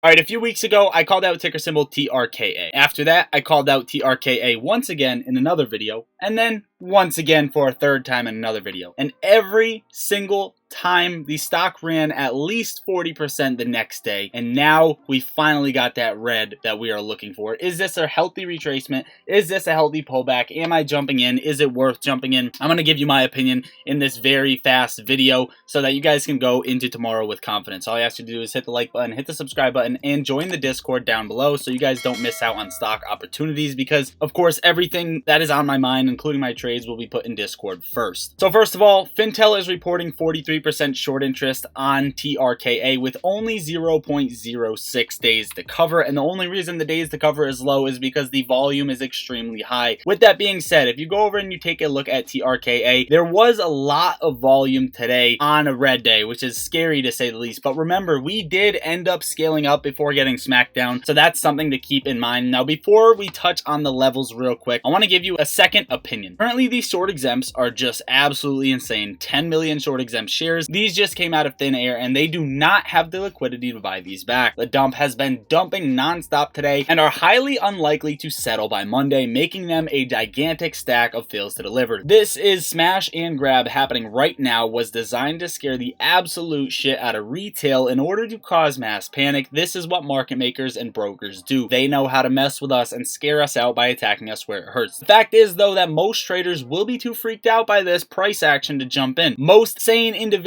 All right, a few weeks ago, I called out ticker symbol TRKA. After that, I called out TRKA once again in another video, and then once again for a third time in another video. And every single time the stock ran at least 40% the next day, and now we finally got that red that we are looking for. Is this a healthy retracement? Is this a healthy pullback? Am I jumping in? Is it worth jumping in? I'm going to give you my opinion in this very fast video so that you guys can go into tomorrow with confidence. All I ask you to do is hit the like button, hit the subscribe button, and join the Discord down below so you guys don't miss out on stock opportunities, because of course everything that is on my mind, including my trades, will be put in Discord first. So first of all, Fintel is reporting 43% short interest on TRKA with only 0.06 days to cover, and the only reason the days to cover is low is because the volume is extremely high. With that being said, if you go over and you take a look at TRKA, there was a lot of volume today on a red day, which is scary to say the least, but remember, we did end up scaling up before getting smacked down, so that's something to keep in mind. Now, before we touch on the levels real quick, I want to give you a second opinion. Currently, these short exempts are just absolutely insane. 10 million short exempt shares. These just came out of thin air, and they do not have the liquidity to buy these back. The dump has been dumping nonstop today and are highly unlikely to settle by Monday, making them a gigantic stack of fails to deliver. This is smash and grab happening right now, was designed to scare the absolute shit out of retail in order to cause mass panic. This is what market makers and brokers do. They know how to mess with us and scare us out by attacking us where it hurts. The fact is, though, that most traders will be too freaked out by this price action to jump in. Most sane individuals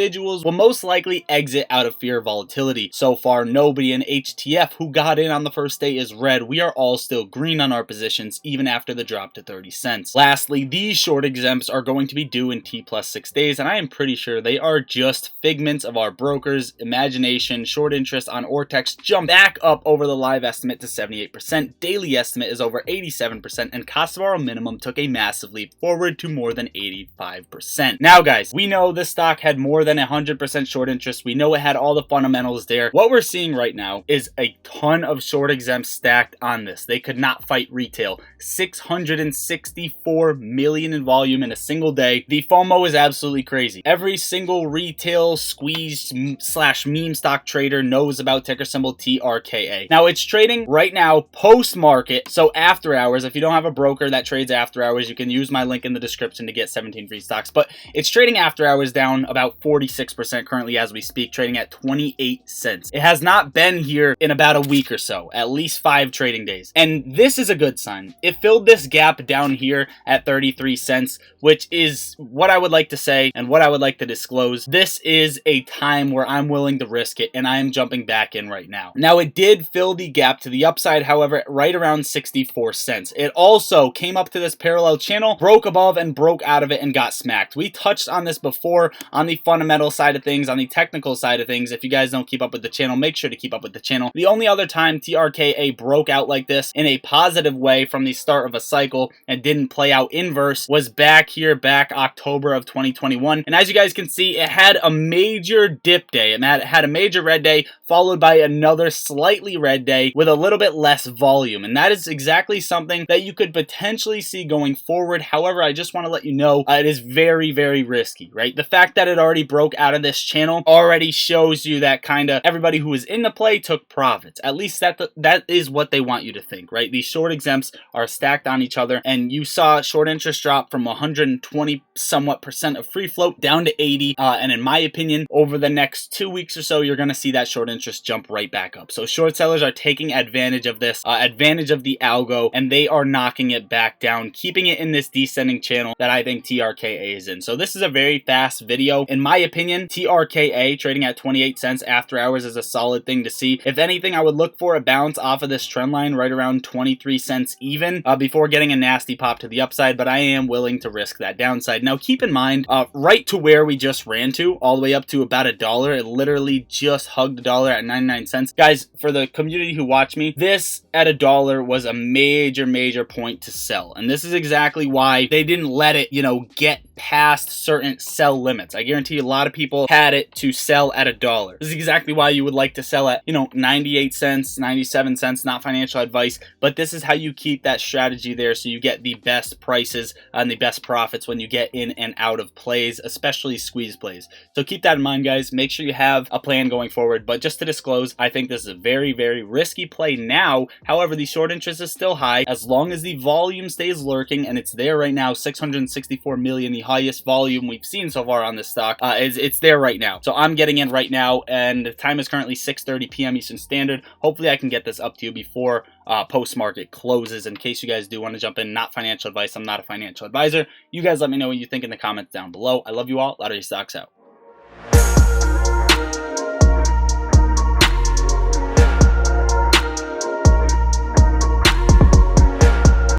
will most likely exit out of fear of volatility. So far, nobody in HTF who got in on the first day is red. We are all still green on our positions, even after the drop to 30 cents. Lastly, these short exempts are going to be due in T+6 days, and I am pretty sure they are just figments of our brokers' imagination. Short interest on Ortex jumped back up over the live estimate to 78%. Daily estimate is over 87%, and cost to borrow minimum took a massive leap forward to more than 85%. Now, guys, we know this stock had more than 100% short interest. We know it had all the fundamentals there. What we're seeing right now is a ton of short exempts stacked on this. They could not fight retail. 664 million in volume in a single day. The FOMO is absolutely crazy. Every single retail squeeze slash meme stock trader knows about ticker symbol TRKA. Now, it's trading right now post-market, so after hours. If you don't have a broker that trades after hours, you can use my link in the description to get 17 free stocks, but it's trading after hours down about 46% currently as we speak, trading at 28 cents. It has not been here in about a week or so, at least 5 trading days, and this is a good sign. It filled this gap down here at 33 cents, which is what I would like to say and what I would like to disclose. This is a time where I'm willing to risk it, and I am jumping back in right now. Now, it did fill the gap to the upside, however, right around 64 cents. It also came up to this parallel channel, broke above and broke out of it and got smacked. We touched on this before on the fundamental side of things, on the technical side of things. If you guys don't keep up with the channel, make sure to keep up with the channel. The only other time TRKA broke out like this in a positive way from the start of a cycle and didn't play out inverse was back here, back October of 2021. And as you guys can see, it had a major dip day. It had a major red day followed by another slightly red day with a little bit less volume. And that is exactly something that you could potentially see going forward. However, I just want to let you know it is very, very risky, right? The fact that it already broke out of this channel already shows you that kind of everybody who was in the play took profits. At least that is what they want you to think, right? These short exempts are stacked on each other, and you saw short interest drop from 120 somewhat percent of free float down to 80. And in my opinion, over the next 2 weeks or so, you're going to see that short interest jump right back up. So short sellers are taking advantage of this, advantage of the algo, and they are knocking it back down, keeping it in this descending channel that I think TRKA is in. So this is a very fast video. In my opinion, TRKA trading at 28 cents after hours is a solid thing to see. If anything, I would look for a bounce off of this trend line right around 23 cents even before getting a nasty pop to the upside, but I am willing to risk that downside. Now, keep in mind, right to where we just ran to, all the way up to about $1, it literally just hugged the dollar at 99 cents. Guys, for the community who watch me, this at $1 was a major point to sell, and this is exactly why they didn't let it, get past certain sell limits. I guarantee a lot of people had it to sell at $1. This is exactly why you would like to sell at, 98 cents, 97 cents, not financial advice, but this is how you keep that strategy there so you get the best prices and the best profits when you get in and out of plays, especially squeeze plays. So keep that in mind, guys. Make sure you have a plan going forward, but just to disclose, I think this is a very, very risky play now. However, the short interest is still high. As long as the volume stays lurking, and it's there right now, 664 million, the highest volume we've seen so far on this stock, it's there right now. So I'm getting in right now, and the time is currently 6:30 p.m. Eastern Standard. Hopefully I can get this up to you before post-market closes, in case you guys do want to jump in. Not financial advice. I'm not a financial advisor. You guys let me know what you think in the comments down below. I love you all. Lottery Stocks out.